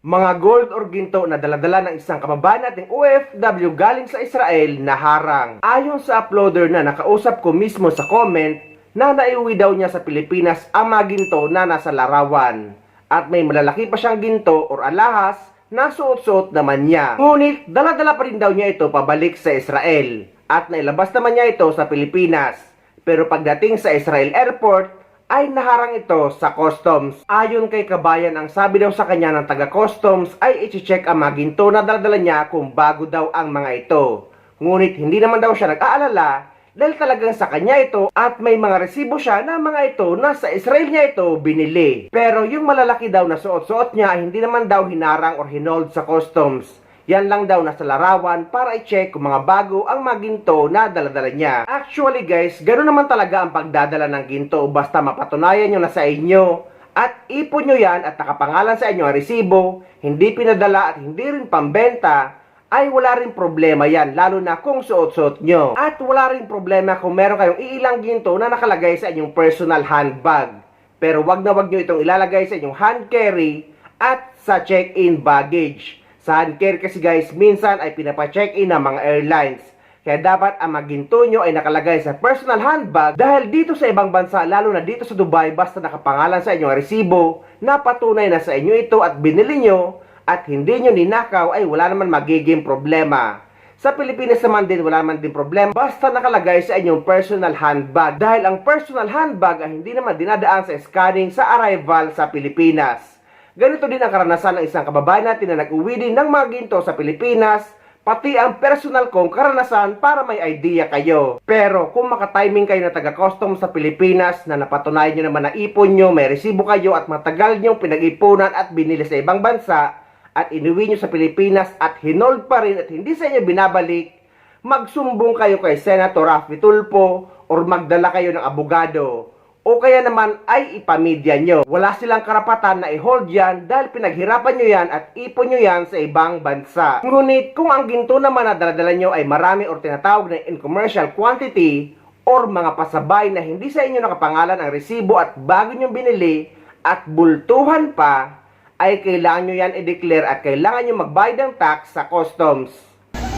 Mga gold or ginto na daladala ng isang kababayan nating OFW galing sa Israel na harang. Ayon sa uploader na nakausap ko mismo sa comment, na naiuwi daw niya sa Pilipinas ang mga ginto na nasa larawan. At may malalaki pa siyang ginto or alahas na suot-suot naman niya. Ngunit daladala pa rin daw niya ito pabalik sa Israel. At nailabas naman niya ito sa Pilipinas. Pero pagdating sa Israel airport, ay naharang ito sa customs. Ayon kay kabayan, ang sabi daw sa kanya ng taga-customs ay i-check ang mga ginto na dala niya kung bago daw ang mga ito. Ngunit hindi naman daw siya nag-aalala dahil talagang sa kanya ito at may mga resibo siya na mga ito na sa Israel niya ito binili. Pero yung malalaki daw na suot-suot niya ay hindi naman daw hinarang or hinold sa customs. Yan lang daw nasa larawan para i-check kung mga bago ang mga ginto na daladala niya. Actually guys, ganoon naman talaga ang pagdadala ng ginto basta mapatunayan nyo na sa inyo at ipon nyo yan at nakapangalan sa inyo ang resibo, hindi pinadala at hindi rin pambenta, ay wala rin problema yan, lalo na kung suot-suot nyo. At wala rin problema kung meron kayong iilang ginto na nakalagay sa inyong personal handbag. Pero wag na wag nyo itong ilalagay sa inyong hand carry at sa check-in baggage. Sa hand carry kasi guys, minsan ay pinapa-check-in ng mga airlines. Kaya dapat ang mga ginto nyo ay nakalagay sa personal handbag dahil dito sa ibang bansa, lalo na dito sa Dubai, basta nakapangalan sa inyo ang resibo na patunay na sa inyo ito at binili nyo at hindi nyo ninakaw ay wala naman magiging problema. Sa Pilipinas naman din wala naman din problema basta nakalagay sa inyong personal handbag dahil ang personal handbag ay hindi naman dinadaan sa scanning sa arrival sa Pilipinas. Ganito din ang karanasan ng isang kababayan natin na nag-uwi din ng mga ginto sa Pilipinas, pati ang personal kong karanasan para may idea kayo. Pero kung makatiming kayo na taga-custom sa Pilipinas na napatunayan nyo naman na ipon nyo, may resibo kayo at matagal nyo pinag-ipunan at binili sa ibang bansa at inuwi nyo sa Pilipinas at hinold pa rin at hindi sa inyo binabalik, magsumbong kayo kay Senator Raffy Tulfo or magdala kayo ng abogado. O kaya naman ay ipamedya nyo. Wala silang karapatan na i-hold yan dahil pinaghirapan nyo yan at ipon nyo yan sa ibang bansa. Ngunit kung ang ginto naman na daladala nyo ay marami or tinatawag na in commercial quantity or mga pasabay na hindi sa inyo nakapangalan ang resibo at bago nyo binili at bultuhan pa, ay kailangan nyo yan i-declare at kailangan nyo magbayad ng tax sa customs.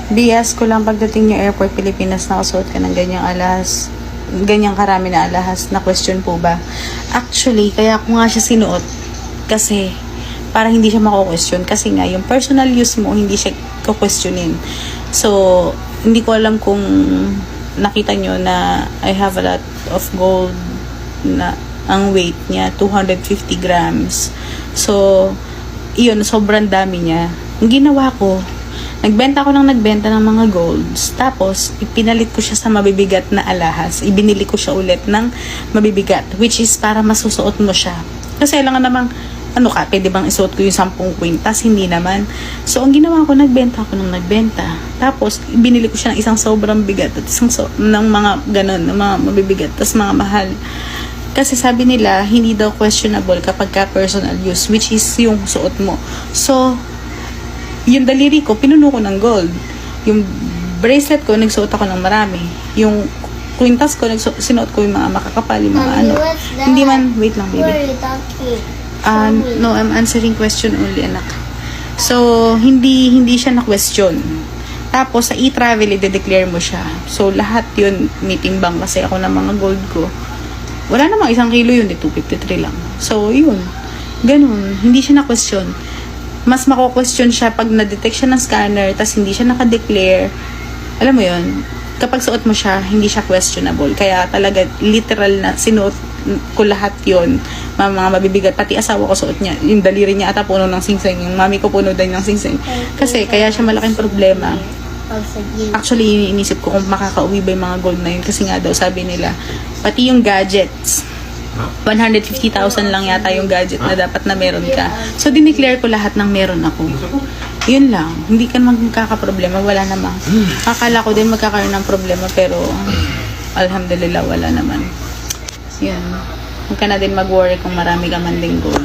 Bias ko lang pagdating niyo airport Pilipinas, nakasuot ka ng ganyang alahas, ganyang karami na alahas, na question po ba? Actually, kaya ko nga siya sinuot kasi para hindi siya mako-question kasi nga yung personal use mo hindi siya ko-questionin. So, hindi ko alam kung nakita nyo na I have a lot of gold na ang weight niya 250 grams. So, iyon, sobrang dami niya. Ang ginawa ko, nagbenta ng mga golds. Tapos, ipinalit ko siya sa mabibigat na alahas. Ibinili ko siya ulit ng mabibigat. Which is para masusuot mo siya. Kasi lang namang, pwede bang isuot ko yung 10 kwintas? Hindi naman. So, ang ginawa ko, nagbenta. Tapos, ibinili ko siya ng isang sobrang bigat. At ng mga ganon, ng mga mabibigat. Tapos, mga mahal. Kasi sabi nila, hindi daw questionable kapag ka personal use. Which is yung suot mo. So, yung daliri ko, pinuno ko ng gold. Yung bracelet ko, nagsuot ako ng marami. Yung kwintas ko, sinuot ko yung mga makakapal, yung mga Mommy, Hindi man, wait lang, Who are baby. you talking? No, I'm answering question only, anak. So, hindi siya na-question. Tapos, sa e-travel, i-declare mo siya. So, lahat yun, may timbang kasi ako ng mga gold ko. Wala namang 1 kilo yun, 253 lang. So, yun. Ganun, hindi siya na-question. Mas mako-question siya pag na-detect siya ng scanner tas hindi siya naka-declare. Alam mo yun, kapag suot mo siya, hindi siya questionable. Kaya talaga, literal na sinuot ko lahat yun. Mga mabibigat, pati asawa ko suot niya. Yung daliri niya ata puno ng singsing. Yung mami ko puno din ng singsing. Kasi kaya siya malaking problema. Actually, iniisip ko kung makakauwi ba yung mga gold na yun. Kasi nga daw, sabi nila, pati yung gadgets, 150,000 lang yata yung gadget na dapat na meron ka. So, dineclare ko lahat ng meron ako. Yun lang. Hindi ka magkakaproblema. Wala namang. Akala ko din magkakaroon ng problema pero alhamdulillah, wala naman. Yun. Huwag ka na din mag-worry kung marami ka man ding gold.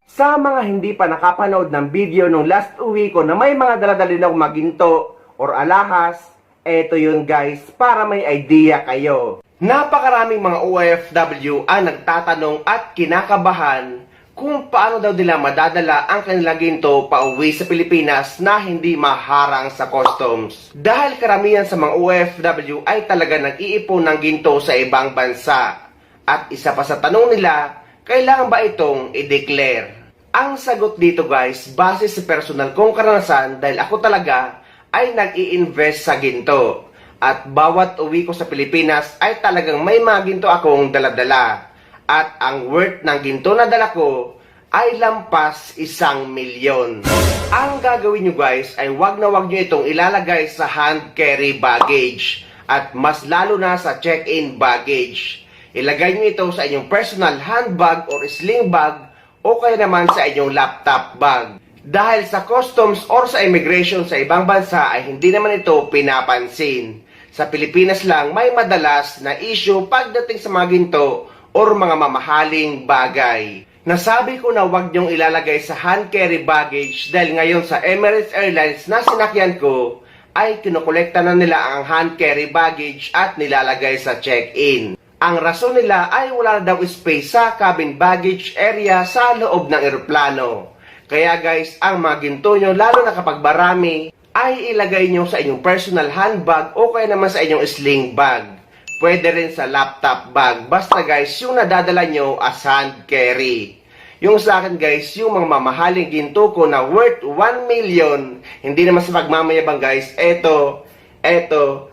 Sa mga hindi pa nakapanood ng video nung last uwi ko na may mga daladalin akong maginto or alahas, eto yun guys, para may idea kayo. Napakaraming mga OFW ang nagtatanong at kinakabahan kung paano daw nila madadala ang kanilang ginto pauwi sa Pilipinas na hindi maharang sa customs. Dahil karamihan sa mga OFW ay talaga nag-iipon ng ginto sa ibang bansa. At isa pa sa tanong nila, kailangan ba itong i-declare? Ang sagot dito guys, base sa personal kong karanasan dahil ako talaga ay nag-i-invest sa ginto. At bawat uwi ko sa Pilipinas ay talagang may mga ginto akong daladala. At ang worth ng ginto na dala ko ay lampas 1 milyon. Ang gagawin nyo guys ay wag na wag nyo itong ilalagay sa hand carry baggage at mas lalo na sa check-in baggage. Ilagay nyo ito sa inyong personal handbag or sling bag o kaya naman sa inyong laptop bag. Dahil sa customs or sa immigration sa ibang bansa ay hindi naman ito pinapansin. Sa Pilipinas lang may madalas na issue pagdating sa mga ginto or mga mamahaling bagay. Nasabi ko na wag niyong ilalagay sa hand carry baggage dahil ngayon sa Emirates Airlines na sinakyan ko ay kinukolekta na nila ang hand carry baggage at nilalagay sa check-in. Ang rason nila ay wala na daw space sa cabin baggage area sa loob ng eroplano. Kaya guys, ang mga ginto nyo lalo na kapag marami ay ilagay nyo sa inyong personal handbag o kaya naman sa inyong sling bag. Pwede rin sa laptop bag. Basta guys, yung nadadala nyo as hand carry. Yung sa akin guys, yung mga mamahaling ginto ko na worth 1 million, hindi naman sa pagmamayabang guys, eto,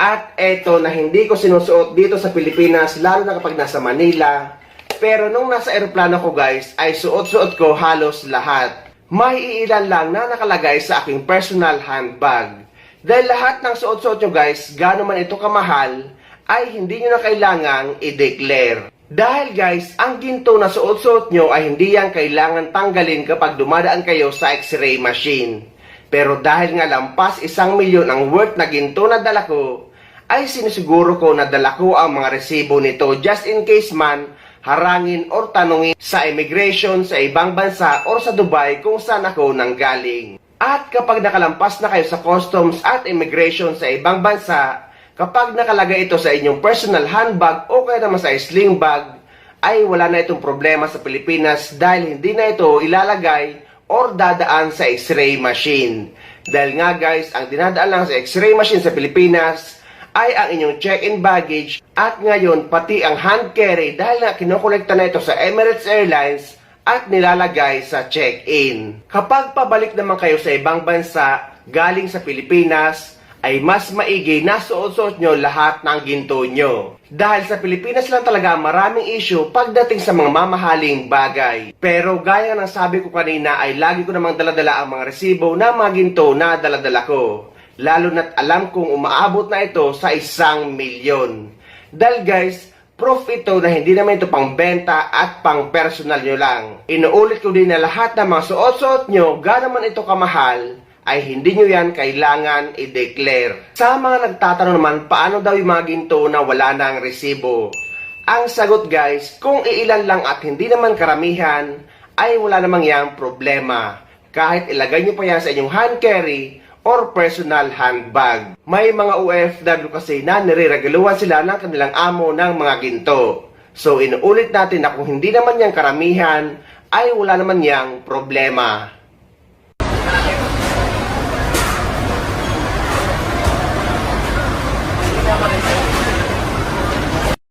at eto na hindi ko sinusuot dito sa Pilipinas, lalo na kapag nasa Manila. Pero nung nasa eroplano ko guys, ay suot-suot ko halos lahat. May iilan lang na nakalagay sa aking personal handbag. Dahil lahat ng suot-suot nyo guys, gaano man ito kamahal, ay hindi nyo na kailangang i-declare. Dahil guys, ang ginto na suot-suot nyo ay hindi yan kailangan tanggalin kapag dumadaan kayo sa x-ray machine. Pero dahil nga lampas 1 milyon ang worth na ginto na dala ko, ay sinisiguro ko na dala ko ang mga resibo nito just in case man harangin or tanungin sa immigration sa ibang bansa or sa Dubai kung saan ako nanggaling. At kapag nakalampas na kayo sa customs at immigration sa ibang bansa, kapag nakalagay ito sa inyong personal handbag o kaya naman sa sling bag, ay wala na itong problema sa Pilipinas dahil hindi na ito ilalagay or dadaan sa x-ray machine. Dahil nga guys, ang dinadaan lang sa x-ray machine sa Pilipinas ay ang inyong check-in baggage at ngayon pati ang hand carry dahil nga kinokolekta na ito sa Emirates Airlines at nilalagay sa check-in. Kapag pabalik naman kayo sa ibang bansa galing sa Pilipinas, ay mas maigi na suot-suot nyo lahat ng ginto nyo. Dahil sa Pilipinas lang talaga maraming issue pagdating sa mga mamahaling bagay. Pero gaya ng sabi ko kanina ay lagi ko namang daladala ang mga resibo na mga ginto na daladala ko. Lalo na't alam kong umaabot na ito sa 1 milyon. Dahil guys, proof ito na hindi naman ito pang benta at pang personal nyo lang. Inuulit ko din na lahat ng mga suot-suot nyo, gaano man ito kamahal, ay hindi nyo yan kailangan i-declare. Sa mga nagtatanong naman, paano daw yung mga ginto na wala na ang resibo? Ang sagot guys, kung iilan lang at hindi naman karamihan, ay wala namang yang problema. Kahit ilagay nyo pa yan sa inyong hand carry or personal handbag. May mga OFW kasi na nireregaluhan sila ng kanilang amo ng mga ginto. So inuulit natin na kung hindi naman yang karamihan, ay wala naman yang problema.